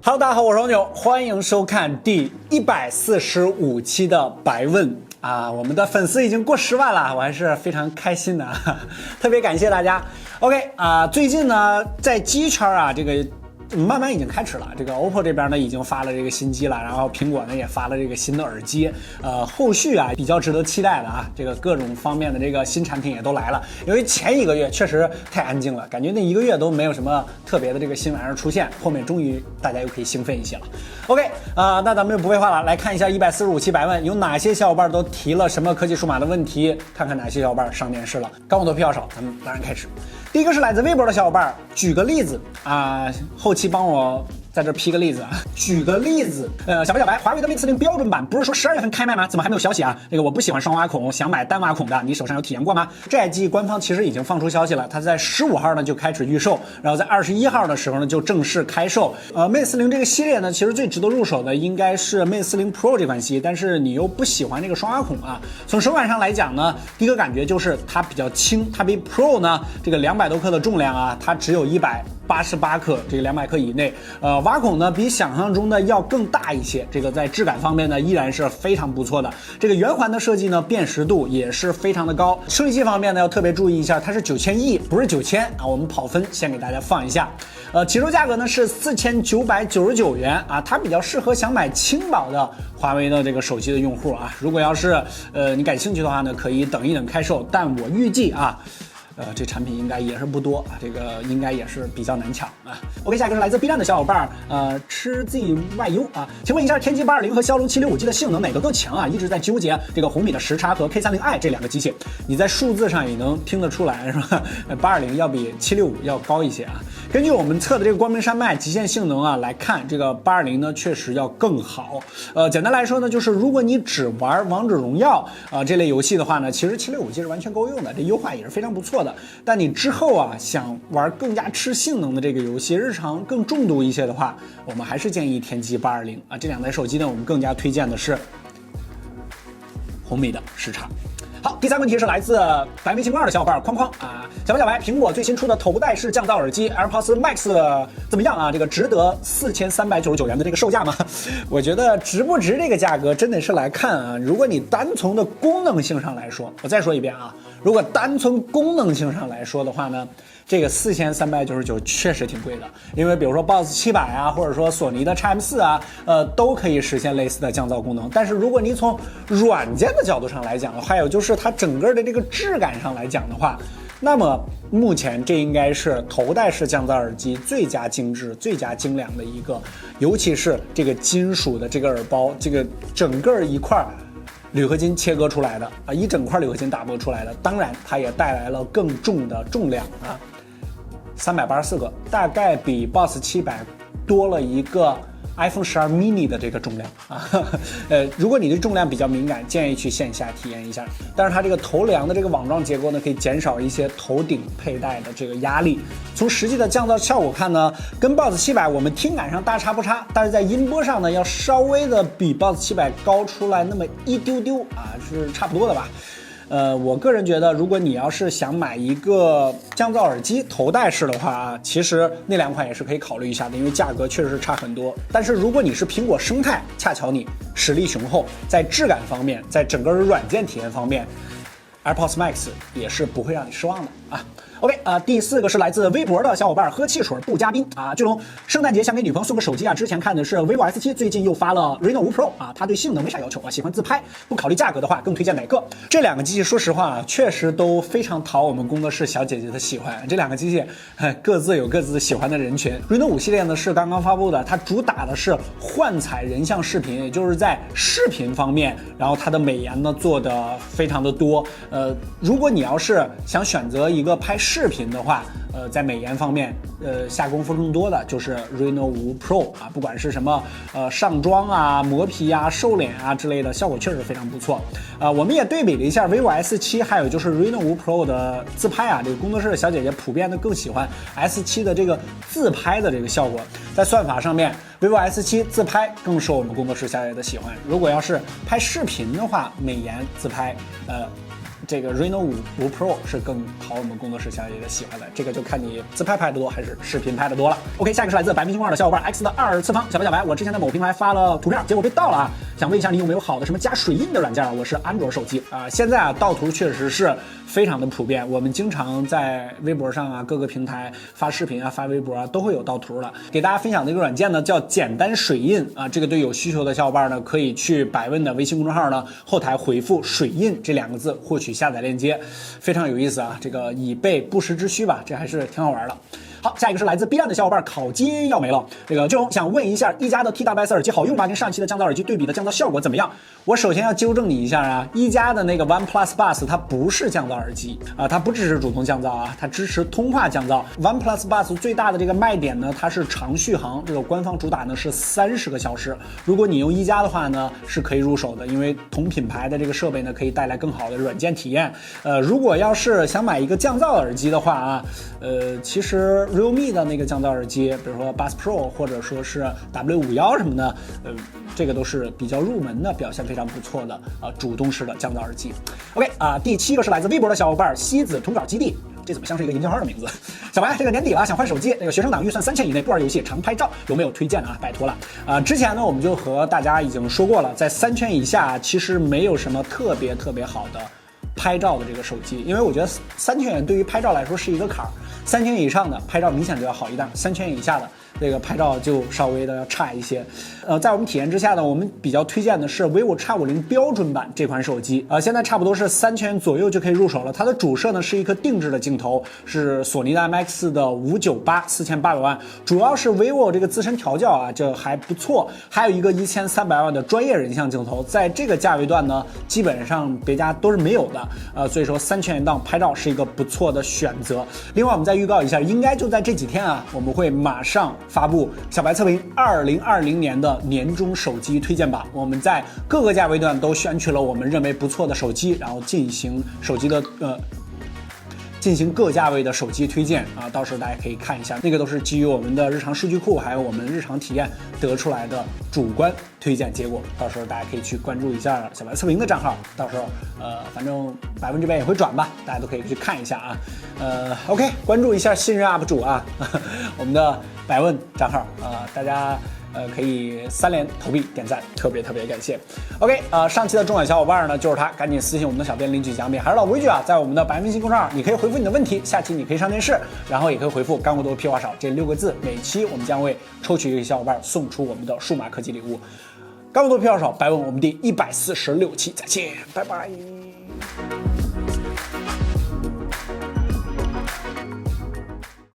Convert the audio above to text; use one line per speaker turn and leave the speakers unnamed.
Hello， 大家好，我是王牛，欢迎收看第145期的白问啊！我们的粉丝已经过10万了，我还是非常开心的，特别感谢大家。OK 啊，最近呢，在机圈啊，这个慢慢已经开始了。这个 OPPO 这边呢已经发了这个新机了，然后苹果呢也发了这个新的耳机。后续啊比较值得期待的啊，这个各种方面的这个新产品也都来了。由于前1个月确实太安静了，感觉那1个月都没有什么特别的这个新玩意儿出现，后面终于大家又可以兴奋一些了。OK 那咱们就不废话了，来看一下145期白问，有哪些小伙伴都提了什么科技数码的问题，看看哪些小伙伴上电视了。刚我投票少，咱们当然开始。第一个是来自微博的小伙伴，举个例子啊，后期帮我在这批个例子啊，举个例子，小白，华为的 Mate 40标准版不是说12月份开卖吗？怎么还没有消息啊？这个我不喜欢双挖孔，想买单挖孔的，你手上有体验过吗？这台机官方其实已经放出消息了，它在15号呢就开始预售，然后在21号的时候呢就正式开售。Mate 40这个系列呢，其实最值得入手的应该是 Mate 40 Pro 这款机，但是你又不喜欢这个双挖孔啊。从手感上来讲呢，第一个感觉就是它比较轻，它比 Pro 呢这个200多克的重量啊，它只有188克，这个200克以内。挖孔呢比想象中的要更大一些，这个在质感方面呢依然是非常不错的。这个圆环的设计呢，辨识度也是非常的高。处理器方面呢要特别注意一下，它是9000E，不是9000啊。我们跑分先给大家放一下。起售价格呢是4999元啊，它比较适合想买轻薄的华为的这个手机的用户啊。如果要是你感兴趣的话呢，可以等一等开售，但我预计啊。这产品应该也是不多啊，这个应该也是比较难抢啊。OK， 下一个是来自 B 站的小伙伴，吃 ZYU 啊，请问一下，天玑820和骁龙 765G 的性能哪个更强啊？一直在纠结这个红米的时差和 K30i 这2个机器，你在数字上也能听得出来是吧？820要比765要高一些啊。根据我们测的这个光明山脉极限性能啊来看，这个820呢确实要更好。简单来说呢，就是如果你只玩王者荣耀这类游戏的话呢，其实765G是完全够用的，这优化也是非常不错的。但你之后啊想玩更加吃性能的这个游戏，日常更重度一些的话，我们还是建议天玑820啊。这2台手机呢，我们更加推荐的是红米的时差。好，第3个问题是来自白眉星光2的小伙伴框框啊，小白，苹果最新出的头戴式降噪耳机 AirPods Max 怎么样啊？这个值得4399元的这个售价吗？我觉得值不值这个价格真的是来看啊，如果你单从的功能性上来说，我再说一遍啊，如果单从功能性上来说的话呢，这个4399确实挺贵的，因为比如说 BOSS 700啊，或者说索尼的 XM4 啊，都可以实现类似的降噪功能。但是如果你从软件的角度上来讲，还有就是它整个的这个质感上来讲的话，那么目前这应该是头戴式降噪耳机最佳精致、最佳精良的一个，尤其是这个金属的这个耳包，这个整个一块铝合金切割出来的啊，一整块铝合金打磨出来的，当然它也带来了更重的重量啊，384个，大概比 BOSS 700多了一个 iPhone 12 mini 的这个重量啊。如果你对重量比较敏感，建议去线下体验一下。但是它这个头梁的这个网状结构呢，可以减少一些头顶佩戴的这个压力。从实际的降噪效果看呢，跟 BOSS 700我们听感上大差不差，但是在音波上呢，要稍微的比 BOSS 700高出来那么一丢丢啊，是差不多的吧。我个人觉得，如果你要是想买一个降噪耳机头戴式的话，其实那2款也是可以考虑一下的，因为价格确实是差很多。但是如果你是苹果生态，恰巧你实力雄厚，在质感方面，在整个软件体验方面 ，AirPods Max 也是不会让你失望的啊。OK 第4个是来自微博的小伙伴喝汽水不嘉宾啊，巨龙圣诞节想给女朋友送个手机啊，之前看的是 vivo S7， 最近又发了 Reno 5 Pro 啊，他对性能没啥要求啊，喜欢自拍，不考虑价格的话，更推荐哪个？这2个机器说实话确实都非常讨我们工作室小姐姐的喜欢，这2个机器各自有各自喜欢的人群。Reno 5系列呢是刚刚发布的，它主打的是幻彩人像视频，也就是在视频方面，然后它的美颜呢做的非常的多。如果你要是想选择一个拍视频的话，在美颜方面，下功夫更多的就是 Reno 5 Pro 啊，不管是什么上妆啊、磨皮啊、瘦脸啊之类的，效果确实非常不错。我们也对比了一下 vivo S7， 还有就是 Reno 5 Pro 的自拍啊，这个工作室的小姐姐普遍的更喜欢 S7 的这个自拍的这个效果。在算法上面 ，vivo S7 自拍更受我们工作室小姐姐的喜欢。如果要是拍视频的话，美颜自拍，这个 Reno 5 Pro 是更讨我们工作室小姐姐喜欢的，这个就看你自拍拍的多还是视频拍的多了。OK， 下一个是来自白明星罐的小伙伴 X 的2次方，小白，我之前在某平台发了图片，结果被盗了啊，想问一下你有没有好的什么加水印的软件？我是安卓手机啊，现在啊盗图确实是非常的普遍，我们经常在微博上啊各个平台发视频啊发微博啊都会有盗图了。给大家分享的一个软件呢叫简单水印啊，这个对有需求的小伙伴呢可以去百问的微信公众号呢后台回复水印这2个字获取下载链接，非常有意思啊，这个以备不时之需吧，这还是挺好玩的。好，下一个是来自 B 站的小伙伴烤鸡要没了，这个就想问一下一加的 TWS 耳机好用吗？跟上期的降噪耳机对比的降噪效果怎么样？我首先要纠正你一下啊，一加的那个 OnePlus Buds 它不是降噪耳机啊，它不支持主动降噪啊，它支持通话降噪。OnePlus Buds 最大的这个卖点呢，它是长续航，这个官方主打呢是30个小时。如果你用一加的话呢，是可以入手的，因为同品牌的这个设备呢可以带来更好的软件体验。如果要是想买一个降噪耳机的话啊，其实Realme 的那个降噪耳机，比如说 Buds Pro 或者说是 W51什么的，这个都是比较入门的，表现非常不错的主动式的降噪耳机。OK 啊，第7个是来自微博的小伙伴西子通稿基地，这怎么像是一个营销号的名字？小白，这个年底了，想换手机，那个学生党预算3000以内，不玩游戏，常拍照，有没有推荐啊？拜托了。之前呢我们就和大家已经说过了，在3000以下其实没有什么特别好的拍照的这个手机，因为我觉得3000元对于拍照来说是一个坎儿，3000以上的拍照明显就要好一点，3000以下的这个拍照就稍微的要差一些。在我们体验之下呢，我们比较推荐的是 vivo X50标准版这款手机，现在差不多是3000元左右就可以入手了。它的主摄呢是一颗定制的镜头，是索尼的 IMX 的598，4800万，主要是 vivo 这个自身调教啊，这还不错。还有一个1300万的专业人像镜头，在这个价位段呢，基本上别家都是没有的，所以说3000元档拍照是一个不错的选择。另外我们再预告一下，应该就在这几天啊，我们会马上发布小白测评2020年的年终手机推荐榜，我们在各个价位段都选取了我们认为不错的手机，然后进行手机的进行各价位的手机推荐啊，到时候大家可以看一下，那个都是基于我们的日常数据库还有我们日常体验得出来的主观推荐结果，到时候大家可以去关注一下小白测评的账号，到时候反正百问这边也会转吧，大家都可以去看一下啊。OK， 关注一下新人 UP 主啊，我们的百问账号大家可以3连投币点赞，特别感谢。OK， 上期的中奖小伙伴呢就是他，赶紧私信我们的小编领取奖品。还是老规矩啊，在我们的白微信公众号，你可以回复你的问题，下期你可以上电视，然后也可以回复干货多屁话少这6个字，每期我们将会抽取一个小伙伴送出我们的数码科技礼物。干货多屁话少，白问我们第146期再见，拜拜。